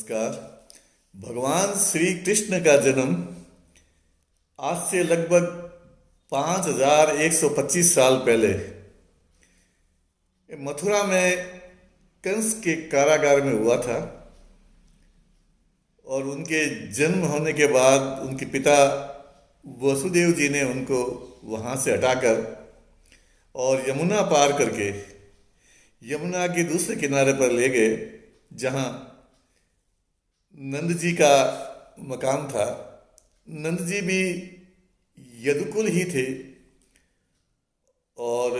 नमस्कार। भगवान श्री कृष्ण का जन्म आज से लगभग 5125 साल पहले मथुरा में कंस के कारागार में हुआ था और उनके जन्म होने के बाद उनके पिता वसुदेव जी ने उनको वहाँ से हटाकर और यमुना पार करके यमुना के दूसरे किनारे पर ले गए, जहाँ नंद जी का मकाम था। नंद जी भी यदुकुल ही थे और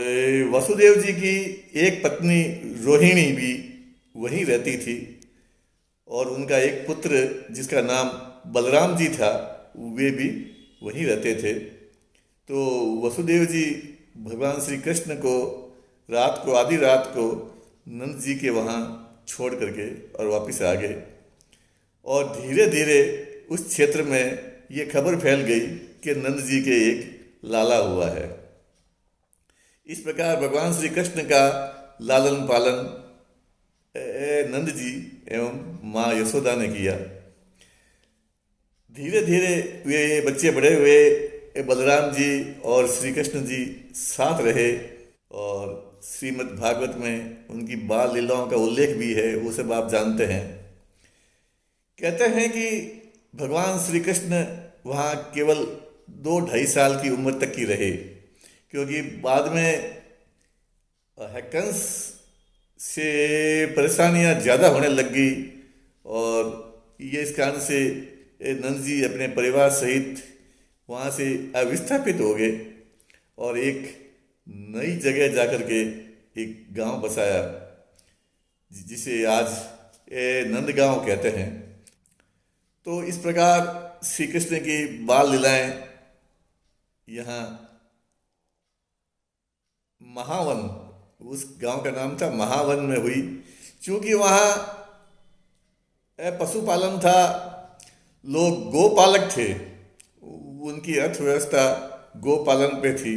वसुदेव जी की एक पत्नी रोहिणी भी वहीं रहती थी और उनका एक पुत्र जिसका नाम बलराम जी था, वे भी वहीं रहते थे। तो वसुदेव जी भगवान श्री कृष्ण को रात को आधी रात को नंद जी के वहाँ छोड़ करके और वापस आ गए और धीरे धीरे उस क्षेत्र में ये खबर फैल गई कि नंद जी के एक लाला हुआ है। इस प्रकार भगवान श्री कृष्ण का लालन पालन नंद जी एवं माँ यशोदा ने किया। धीरे धीरे वे बच्चे बड़े हुए। बलराम जी और श्री कृष्ण जी साथ रहे और श्रीमद् भागवत में उनकी बाल लीलाओं का उल्लेख भी है, वो सब आप जानते हैं। कहते हैं कि भगवान श्री कृष्ण वहाँ केवल 2-2.5 साल की उम्र तक ही रहे, क्योंकि बाद में कंस से परेशानियाँ ज़्यादा होने लग गई और ये इस कारण से नंद जी अपने परिवार सहित वहाँ से अविस्थापित हो गए और एक नई जगह जाकर के एक गांव बसाया, जिसे आज नंदगांव कहते हैं। तो इस प्रकार श्री कृष्ण की बाल लीलाएं यहाँ महावन, उस गांव का नाम था महावन में हुई। क्योंकि वहाँ पशुपालन था, लोग गोपालक थे, उनकी अर्थव्यवस्था गोपालन पे थी,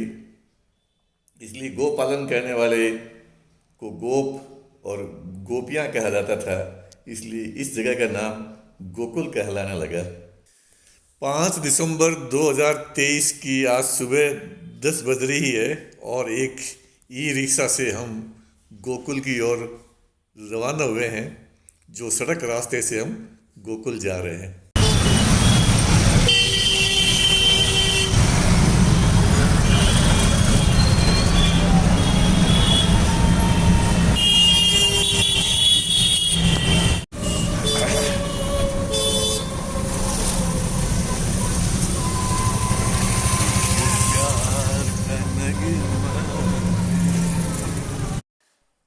इसलिए गोपालन करने वाले को गोप और गोपियाँ कहा जाता था। इसलिए इस जगह का नाम गोकुल कहलाने लगा। 5 दिसंबर 2023 की आज सुबह 10 बज रही है और एक ई रिक्शा से हम गोकुल की ओर रवाना हुए हैं। जो सड़क रास्ते से हम गोकुल जा रहे हैं।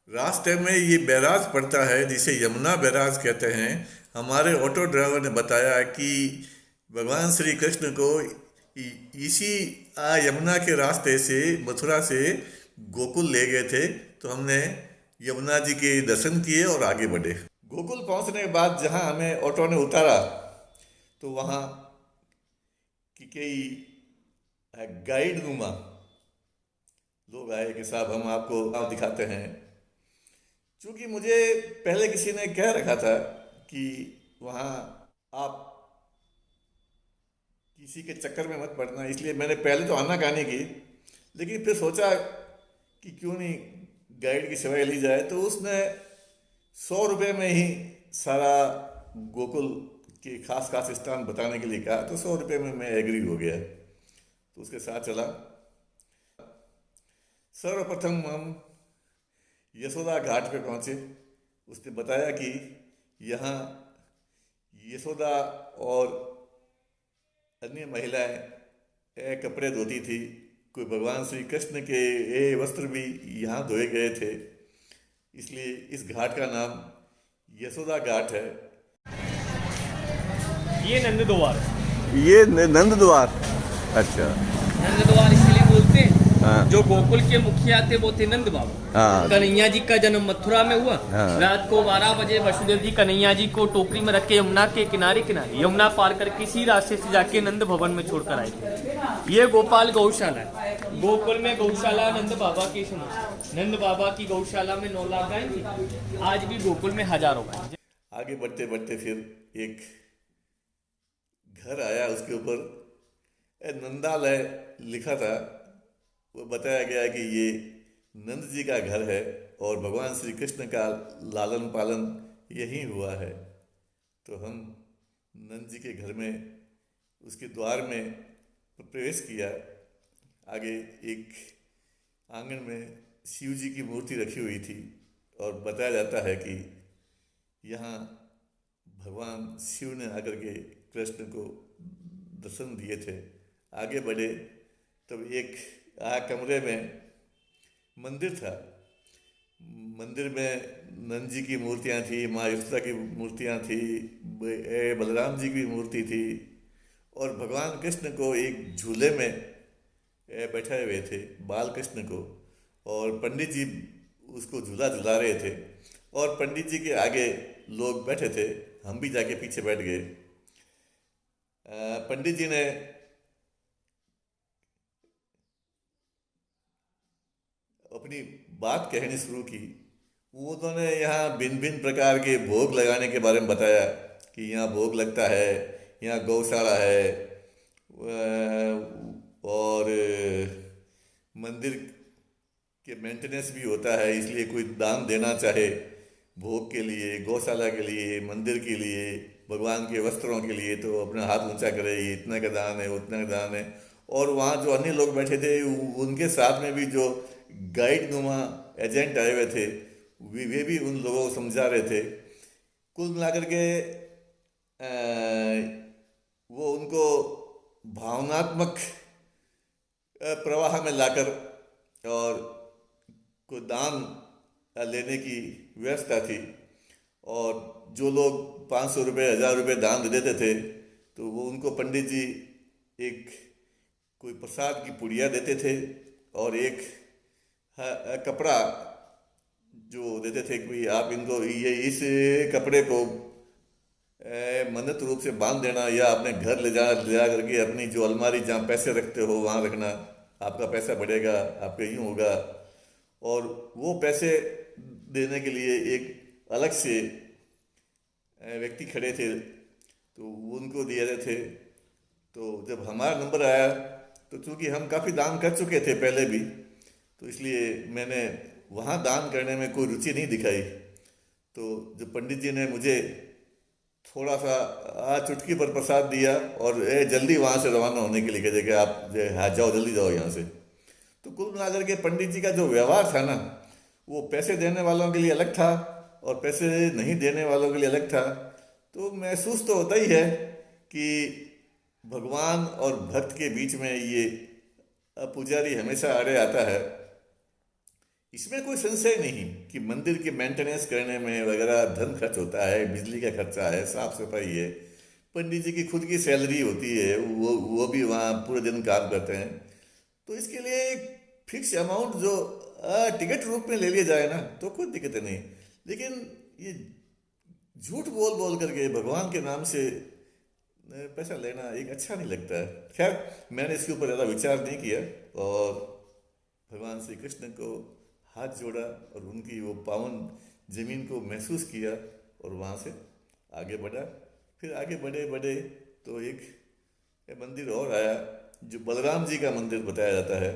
रास्ते में ये बैराज पड़ता है जिसे यमुना बैराज कहते हैं। हमारे ऑटो ड्राइवर ने बताया कि भगवान श्री कृष्ण को इसी यमुना के रास्ते से मथुरा से गोकुल ले गए थे। तो हमने यमुना जी के दर्शन किए और आगे बढ़े। गोकुल पहुंचने के बाद जहां हमें ऑटो ने उतारा तो वहां की कई गाइड नुमा लोग आए कि साहब हम आपको दिखाते हैं। चूँकि मुझे पहले किसी ने कह रखा था कि वहाँ आप किसी के चक्कर में मत पड़ना, इसलिए मैंने पहले तो आनाकानी की, लेकिन फिर सोचा कि क्यों नहीं गाइड की सेवाएं ली जाए। तो उसने 100 रुपये में ही सारा गोकुल के खास खास स्थान बताने के लिए कहा। तो 100 रुपये में मैं एग्री हो गया, तो उसके साथ चला। सर्वप्रथम हम यशोदा घाट पे पहुँचे। उसने बताया कि यहाँ यशोदा और अन्य महिलाएं कपड़े धोती थी। कोई भगवान श्री कृष्ण के वस्त्र भी यहाँ धोए गए थे, इसलिए इस घाट का नाम यशोदा घाट है। ये नंद द्वार, ये नंद द्वार। अच्छा, नंद द्वार इसलिए बोलते हैं। जो गोकुल के मुखिया थे वो थे नंद बाबा। कन्हैया जी का जन्म मथुरा में हुआ। रात को 12 बजे वसुदेव जी कन्हैया जी को टोकरी में रख के यमुना के किनारे किनारे यमुना पार कर किसी रास्ते से जाके नंद भवन में छोड़कर आए थे। ये गोपाल गौशाला है। गोकुल में गौशाला नंद बाबा की नंद बाबा की गौशाला में 9 लाख गाय थी। आज भी गोकुल में हजारों गाय। आगे बढ़ते बढ़ते फिर एक घर आया, उसके ऊपर नंदालय लिखा था। वो बताया गया कि ये नंद जी का घर है और भगवान श्री कृष्ण का लालन पालन यहीं हुआ है। तो हम नंद जी के घर में, उसके द्वार में प्रवेश किया। आगे एक आंगन में शिव जी की मूर्ति रखी हुई थी और बताया जाता है कि यहाँ भगवान शिव ने आकर के कृष्ण को दर्शन दिए थे। आगे बढ़े तब एक कमरे में मंदिर था। मंदिर में नंद जी की मूर्तियाँ थी, माँ यशोदा की मूर्तियाँ थी, बलराम जी की मूर्ति थी और भगवान कृष्ण को एक झूले में बैठाए हुए थे, बाल कृष्ण को, और पंडित जी उसको झूला झुला रहे थे और पंडित जी के आगे लोग बैठे थे। हम भी जाके पीछे बैठ गए। पंडित जी ने अपनी बात कहनी शुरू की। उन्होंने यहाँ भिन्न भिन्न प्रकार के भोग लगाने के बारे में बताया कि यहाँ भोग लगता है, यहाँ गौशाला है, और मंदिर के मेंटेनेंस भी होता है, इसलिए कोई दान देना चाहे भोग के लिए, गौशाला के लिए, मंदिर के लिए, भगवान के वस्त्रों के लिए, तो अपना हाथ ऊंचा करे, ये इतना का दान है, उतना का दान है। और वहाँ जो अन्य लोग बैठे थे उनके साथ में भी जो गाइड नुमा एजेंट आए हुए थे, वे भी उन लोगों को समझा रहे थे। कुल मिलाकर के वो उनको भावनात्मक प्रवाह में लाकर और को दान लेने की व्यवस्था थी। और जो लोग 500 रुपये 1000 रुपये दान दे देते थे तो वो उनको पंडित जी एक कोई प्रसाद की पुड़िया देते थे और एक कपड़ा जो देते थे कि आप इनको ये इस कपड़े को मन्नत रूप से बांध देना या अपने घर ले जा करके अपनी जो अलमारी जहाँ पैसे रखते हो वहाँ रखना, आपका पैसा बढ़ेगा, आपका यूँ होगा। और वो पैसे देने के लिए एक अलग से व्यक्ति खड़े थे तो उनको दिए रहे थे। तो जब हमारा नंबर आया तो चूँकि हम काफ़ी दान कर चुके थे पहले भी, तो इसलिए मैंने वहाँ दान करने में कोई रुचि नहीं दिखाई। तो जो पंडित जी ने मुझे थोड़ा सा चुटकी पर प्रसाद दिया और जल्दी वहाँ से रवाना होने के लिए कह कि आप जाओ, जल्दी जाओ यहाँ से। तो कुल मिलाकर के पंडित जी का जो व्यवहार था ना, वो पैसे देने वालों के लिए अलग था और पैसे नहीं देने वालों के लिए अलग था। तो महसूस तो होता ही है कि भगवान और भक्त के बीच में ये पुजारी हमेशा आड़े आता है। इसमें कोई संशय नहीं कि मंदिर के मेंटेनेंस करने में वगैरह धन खर्च होता है, बिजली का खर्चा है, साफ सफाई है, पंडित जी की खुद की सैलरी होती है, वो भी वहाँ पूरे दिन काम करते हैं। तो इसके लिए एक फिक्स अमाउंट जो टिकट रूप में ले लिया जाए ना तो कोई दिक्कत नहीं। लेकिन ये झूठ बोल बोल करके भगवान के नाम से पैसा लेना एक अच्छा नहीं लगता है। खैर, मैंने इसके ऊपर ज़्यादा विचार नहीं किया और भगवान श्री कृष्ण को हाथ जोड़ा और उनकी वो पावन जमीन को महसूस किया और वहाँ से आगे बढ़ा। फिर आगे बढ़े बढ़े तो एक मंदिर और आया जो बलराम जी का मंदिर बताया जाता है।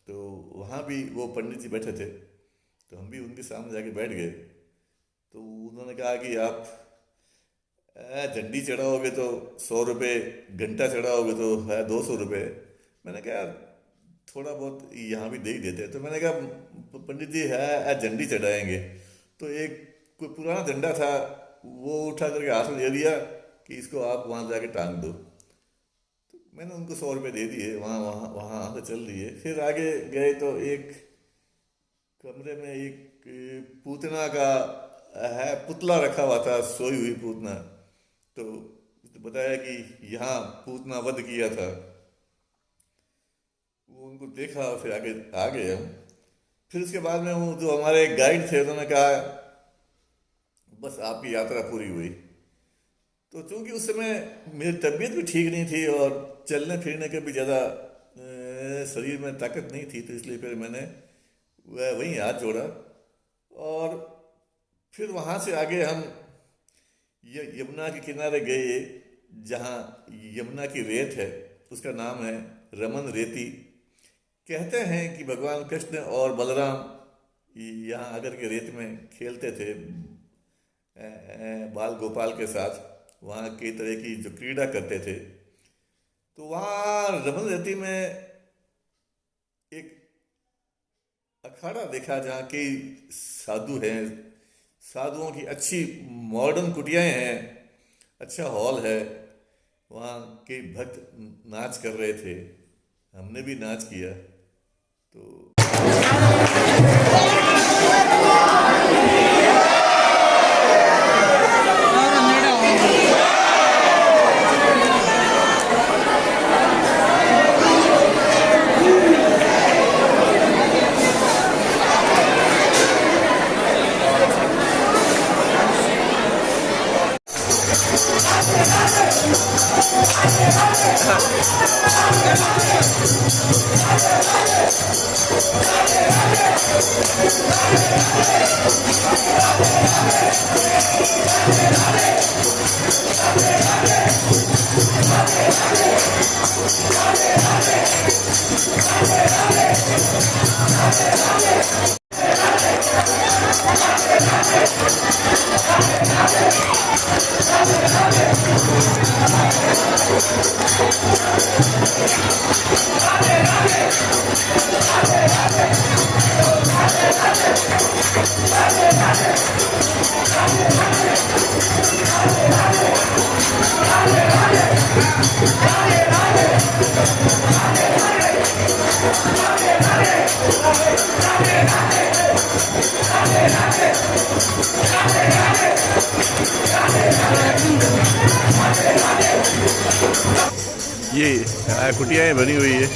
तो वहाँ भी वो पंडित जी बैठे थे तो हम भी उनके सामने जाके बैठ गए। तो उन्होंने कहा कि आप झंडी चढ़ाओगे तो 100 रुपये, घंटा चढ़ाओगे तो है 200 रुपये। मैंने कहा थोड़ा बहुत यहाँ भी दे ही देते हैं। तो मैंने कहा पंडित जी है झंडी चढ़ाएंगे। तो एक कोई पुराना झंडा था वो उठा करके हाथ में दे दिया कि इसको आप वहाँ जाके टांग दो। तो मैंने उनको 100 रुपये दे दिए, वहाँ वहाँ वहाँ से चल दिए। फिर आगे गए तो एक कमरे में एक पूतना का है पुतला रखा हुआ था, सोई हुई पूतना। तो बताया कि यहाँ पूतना वध किया था। वो उनको देखा और फिर आगे आ गए हम। फिर उसके बाद में वो जो हमारे गाइड थे उन्होंने कहा बस आपकी यात्रा पूरी हुई। तो चूंकि उस समय मेरी तबीयत भी ठीक नहीं थी और चलने फिरने के भी ज़्यादा शरीर में ताकत नहीं थी, तो इसलिए फिर मैंने वहीं हाथ जोड़ा। और फिर वहाँ से आगे हम ये यमुना के किनारे गए, जहाँ यमुना की रेत है उसका नाम है रमन रेती। कहते हैं कि भगवान कृष्ण और बलराम यहाँ आकर के रेत में खेलते थे बाल गोपाल के साथ, वहाँ कई तरह की जो क्रीड़ा करते थे। तो वहाँ रमन रेती में एक अखाड़ा देखा जहाँ कई साधु हैं, साधुओं की अच्छी मॉडर्न कुटियाएं हैं, अच्छा हॉल है, वहाँ कई भक्त नाच कर रहे थे, हमने भी नाच किया। तो ये कुटियाएं बनी हुई है।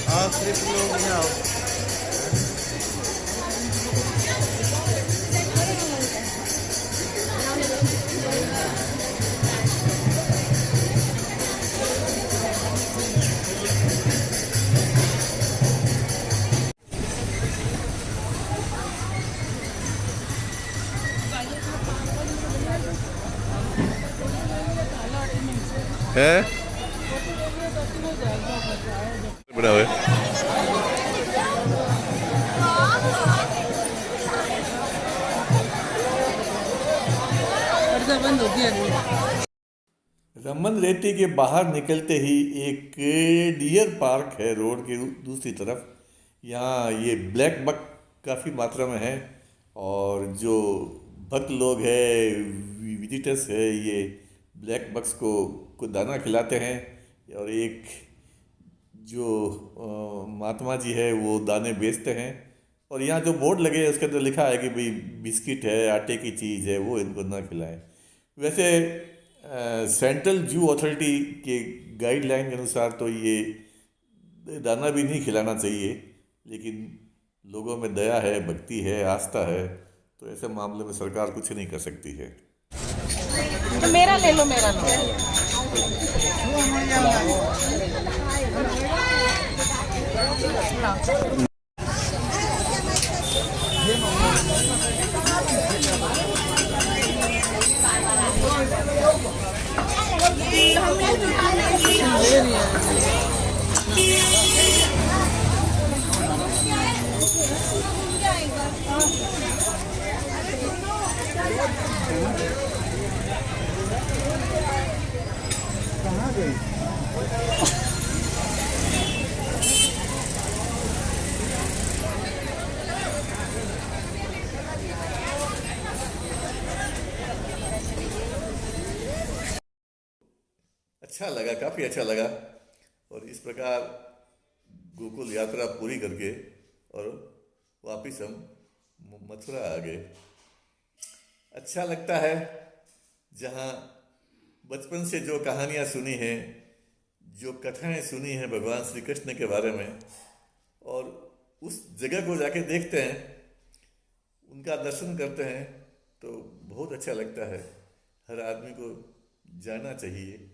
है बड़ा है। बंद होती है। रमन रेती के बाहर निकलते ही एक डियर पार्क है रोड के दूसरी तरफ। यहाँ ये ब्लैक बक काफ़ी मात्रा में है, और जो भक्त लोग हैं, विजिटर्स है, ये ब्लैक बक्स को दाना खिलाते हैं। और एक जो महात्मा जी है वो दाने बेचते हैं। और यहाँ जो बोर्ड लगे है उसके अंदर लिखा है कि भाई बिस्किट है, आटे की चीज़ है, वो इनको ना खिलाएं। वैसे सेंट्रल जू अथॉरिटी के गाइडलाइन के अनुसार तो ये दाना भी नहीं खिलाना चाहिए, लेकिन लोगों में दया है, भक्ति है, आस्था है, तो ऐसे मामले में सरकार कुछ नहीं कर सकती है। तो मेरा ले लो, मेरा लो। कहाँ गई? अच्छा लगा, काफ़ी अच्छा लगा। और इस प्रकार गोकुल यात्रा पूरी करके और वापिस हम मथुरा आ गए। अच्छा लगता है जहाँ बचपन से जो कहानियाँ सुनी हैं, जो कथाएं सुनी हैं भगवान श्री कृष्ण के बारे में, और उस जगह को जाके देखते हैं, उनका दर्शन करते हैं, तो बहुत अच्छा लगता है। हर आदमी को जाना चाहिए।